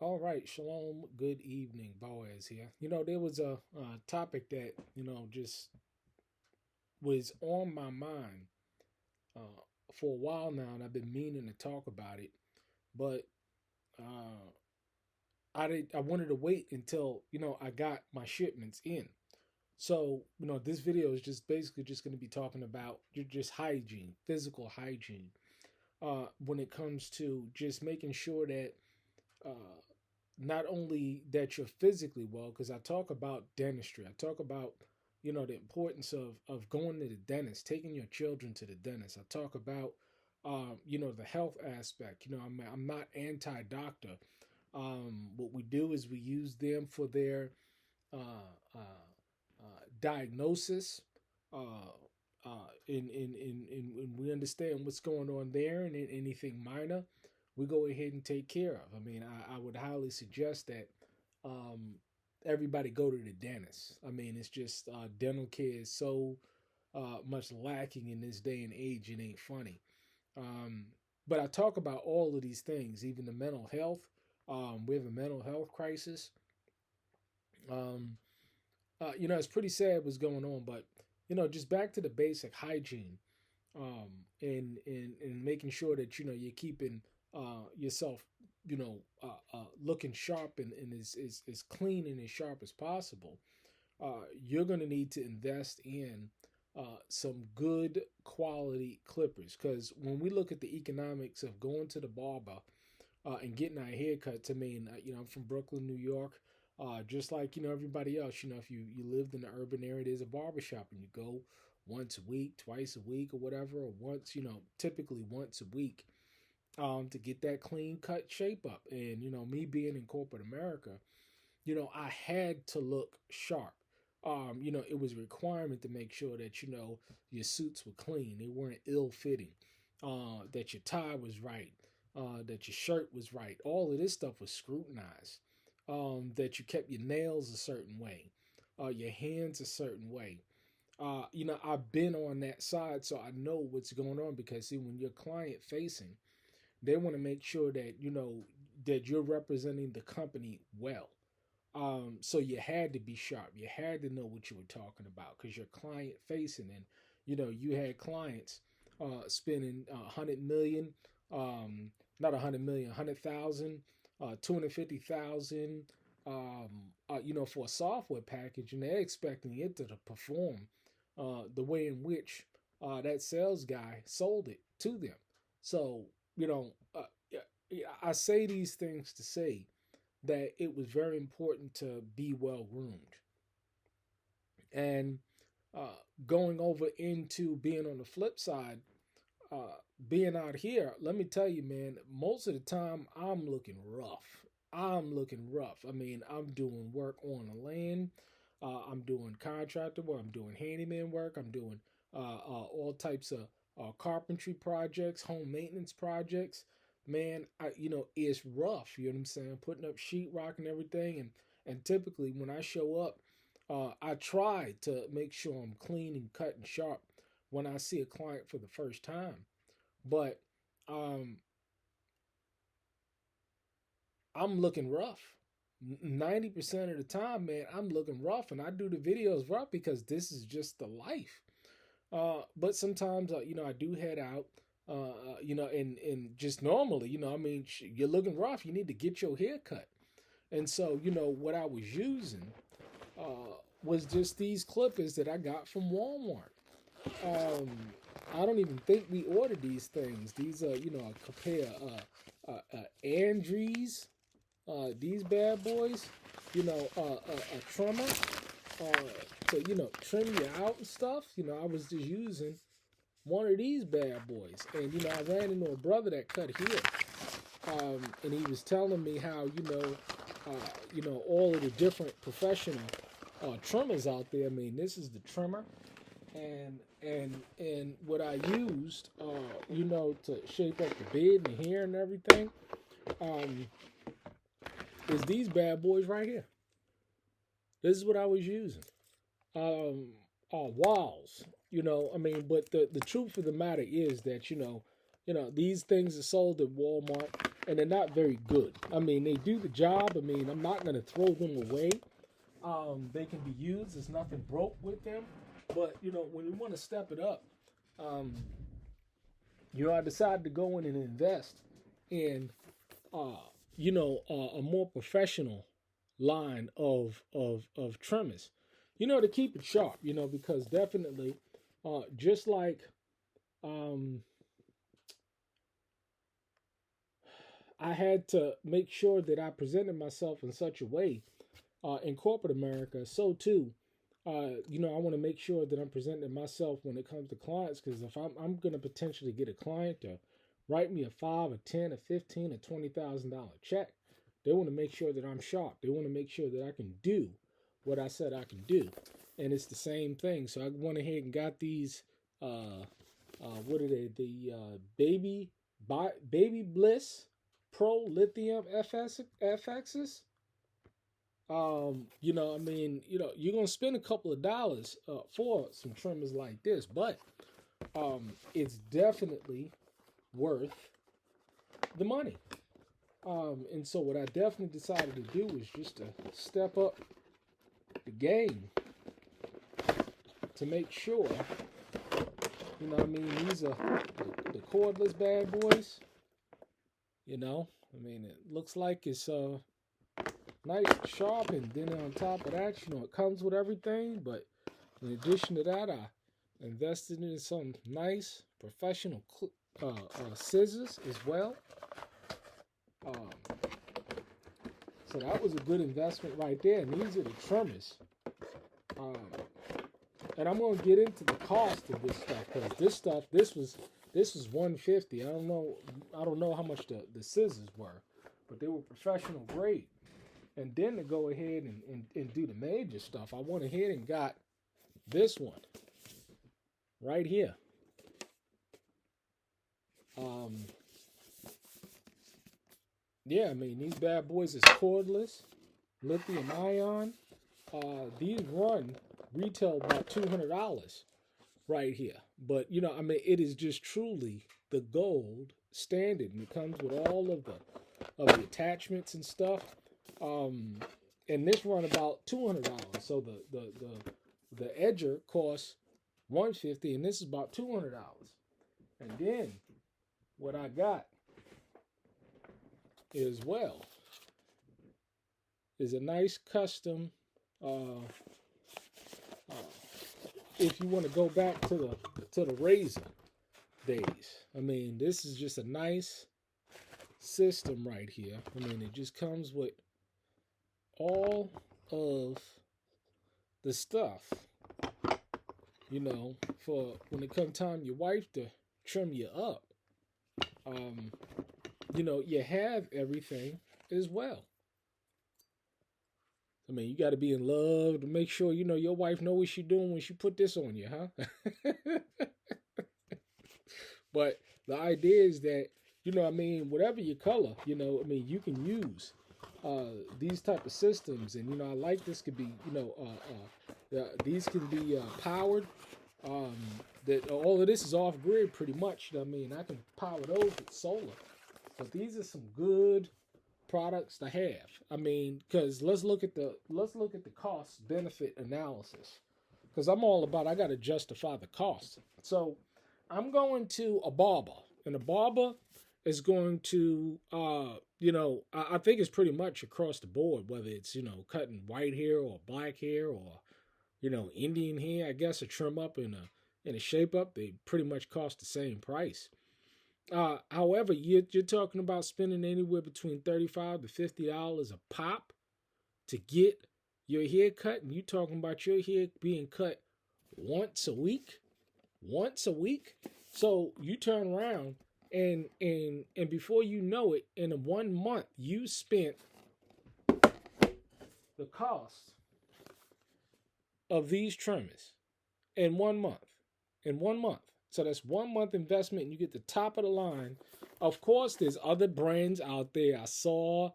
All right, shalom. Good evening, Boaz here. There was a topic that just was on my mind uh, for a while now, and I've been meaning to talk about it, but uh, I wanted to wait until I got my shipments in. So this video is just basically just going to be talking about just hygiene, physical hygiene, when it comes to just making sure that uh, not only that you're physically well, because I talk about dentistry, I talk about the importance of going to the dentist, taking your children to the dentist. I talk about the health aspect. I'm not anti-doctor. What we do is we use them for their diagnosis. Uh, and we understand what's going on there, and anything minor, we go ahead and take care of. I mean, I would highly suggest that um, everybody go to the dentist. I mean, it's just dental care is so much lacking in this day and age. It ain't funny. Um, but I talk about all of these things, even the mental health. We have a mental health crisis. Um, it's pretty sad what's going on, but just back to the basic hygiene, and making sure that you're keeping yourself, looking sharp and as clean and as sharp as possible. You're going to need to invest in some good quality clippers, because when we look at the economics of going to the barber and getting our haircuts. I mean, I'm from Brooklyn, New York. Just like everybody else, if you lived in the urban area, there's a barbershop, and you go once a week, twice a week, or whatever, or once, typically once a week, to get that clean cut shape up. And me being in corporate America, I had to look sharp. It was a requirement to make sure that your suits were clean, they weren't ill fitting, that your tie was right, that your shirt was right. All of this stuff was scrutinized. That you kept your nails a certain way, your hands a certain way. I've been on that side, so I know what's going on, because see, when you're client facing, they want to make sure that that you're representing the company well. So you had to be sharp. You had to know what you were talking about, because you're client facing, and you had clients spending 100 million, not 100 million, 100,000, 250,000, for a software package, and they're expecting it to perform the way in which that sales guy sold it to them. So you know, I say these things to say that it was very important to be well groomed. And uh, going over into being on the flip side, being out here, let me tell you, man, most of the time I'm looking rough. I'm looking rough. I mean, I'm doing work on the land. I'm doing contractor work. I'm doing handyman work. I'm doing all types of carpentry projects, home maintenance projects. Man, it's rough. You know what I'm saying? Putting up sheetrock and everything. And typically when I show up, I try to make sure I'm clean and cut and sharp when I see a client for the first time. But um, I'm looking rough. 90% of the time, man, I'm looking rough, and I do the videos rough because this is just the life. But sometimes, I do head out, and just normally, I mean, you're looking rough. You need to get your hair cut. And so, what I was using was just these clippers that I got from Walmart. Um, I don't even think we ordered these things. These are, a pair of Andries, these bad boys, a trimmer to, trim you out and stuff. I was just using one of these bad boys. And, I ran into a brother that cut here. And he was telling me how, all of the different professional trimmers out there. I mean, this is the trimmer, and what I used, to shape up the beard and the hair and everything, um, is these bad boys right here. This is what I was using. Um, walls, I mean, but the truth of the matter is that these things are sold at Walmart, and they're not very good. I mean, they do the job. I mean, I'm not going to throw them away. They can be used. There's nothing broke with them. But, when you want to step it up, um, I decided to go in and invest in, uh, a more professional line of trimmers, to keep it sharp, because definitely, just like, um, I had to make sure that I presented myself in such a way in corporate America. So too, I want to make sure that I'm presenting myself when it comes to clients. Because if I'm going to potentially get a client to write me a $5, a 10, a 15, a $20,000 check, they want to make sure that I'm sharp. They want to make sure that I can do what I said I can do, and it's the same thing. So I went ahead and got these. What are they? The Baby Bliss Pro Lithium FXs. You're gonna spend a couple of dollars for some trimmers like this, but it's definitely worth the money. And so what I definitely decided to do was just to step up the game to make sure, these are the cordless bad boys. It looks like it's nice and sharp, and then on top of that, it comes with everything. But in addition to that, I invested in some nice professional scissors as well. Um, so that was a good investment right there. And these are the trimmers. And I'm gonna get into the cost of this stuff, because this was $150. I don't know how much the scissors were, but they were professional grade. And then to go ahead and do the major stuff, I went ahead and got this one right here. These bad boys is cordless, lithium ion. These run retail about $200 right here. But it is just truly the gold standard, and it comes with all of the attachments and stuff. And this run about $200. So the edger costs $150, and this is about $200. And then what I got as well is a nice custom. If you want to go back to the razor days, this is just a nice system right here. It just comes with all of the stuff, for when it comes time your wife to trim you up. You have everything as well. You got to be in love to make sure, your wife know what she's doing when she put this on you, huh? But the idea is that, whatever your color, you can use these type of systems. And, I like this could be, these can be powered. That all of this is off grid pretty much. I can power those with solar. But these are some good products to have. Because let's look at the cost benefit analysis. Because I'm all about, I got to justify the cost. So I'm going to a barber, and a barber is going to, I think it's pretty much across the board, whether it's, cutting white hair or black hair or, Indian hair. I guess a trim up and a shape up, they pretty much cost the same price. However, you're talking about spending anywhere between $35 to $50 a pop to get your hair cut, and you're talking about your hair being cut once a week. So you turn around and before you know it, in 1 month, you spent the cost of these trimmers in 1 month. So that's 1 month investment, and you get the top of the line. Of course, there's other brands out there. I saw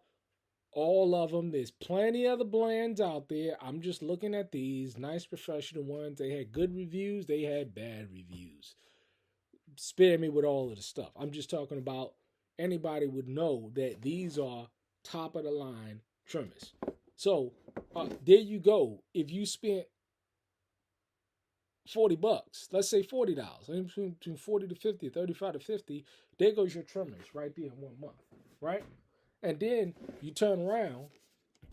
all of them. There's plenty of other brands out there. I'm just looking at these nice professional ones. They had good reviews. They had bad reviews. Spare me with all of the stuff. I'm just talking about, anybody would know that these are top of the line trimmers. So there you go. If you spent $40, let's say $40, between 40 to 50, 35 to 50, there goes your trimmers right there in 1 month, right? And then you turn around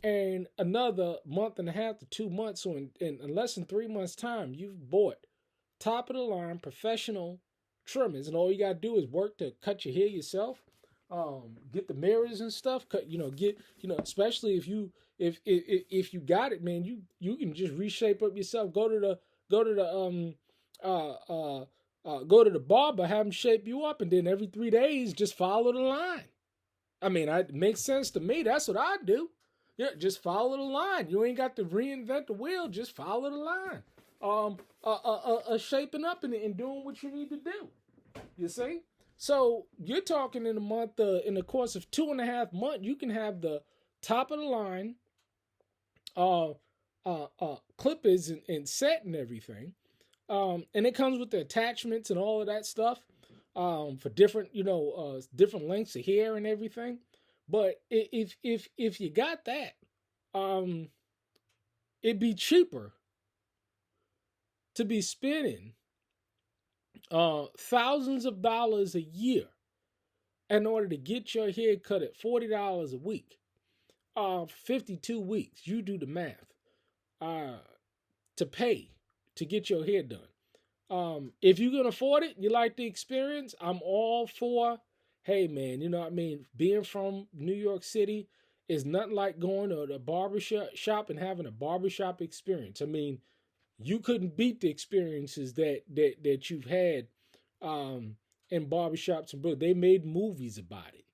and another month and a half to 2 months, so in less than 3 months' time, you've bought top of the line professional trimmers, and all you gotta do is work to cut your hair yourself. Get the mirrors and stuff. Cut, get, especially if you got it, man, you can just reshape up yourself. Uh uh go to the barber, have him shape you up, and then every 3 days, just follow the line. I mean, it makes sense to me. That's what I do. Yeah, just follow the line. You ain't got to reinvent the wheel. Just follow the line. Shaping up and doing what you need to do. You see? So you're talking in a month, in the course of 2.5 months, you can have the top of the line clippers and set and everything. And it comes with the attachments and all of that stuff for different, different lengths of hair and everything. But if you got that, it'd be cheaper to be spending thousands of dollars a year in order to get your hair cut at $40 a week. 52 weeks, you do the math, to pay to get your hair done. If you can afford it, you like the experience, I'm all for, hey man, being from New York City is nothing like going to the barbershop and having a barbershop experience. I mean, you couldn't beat the experiences that you've had in barbershops and Brooklyn. They made movies about it.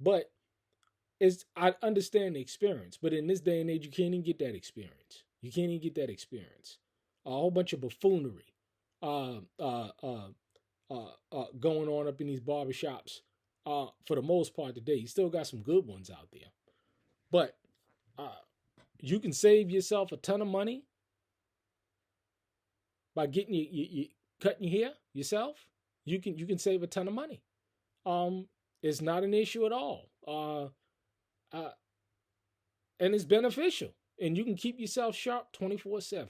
But I understand the experience, but in this day and age, you can't even get that experience. You can't even get that experience. A whole bunch of buffoonery going on up in these barbershops for the most part today. You still got some good ones out there. But you can save yourself a ton of money by getting you cutting your hair yourself. You can save a ton of money. It's not an issue at all. And it's beneficial, and you can keep yourself sharp 24/7.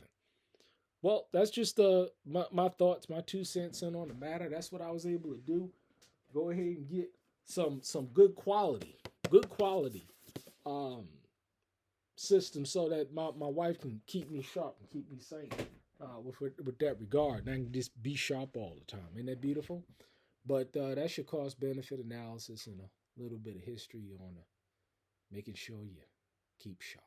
Well, that's just my thoughts, my 2 cents in on the matter. That's what I was able to do. Go ahead and get some good quality system so that my wife can keep me sharp and keep me sane with that regard, and I can just be sharp all the time. Isn't that beautiful? But that's your cost benefit analysis and a little bit of history on making sure you keep sharp.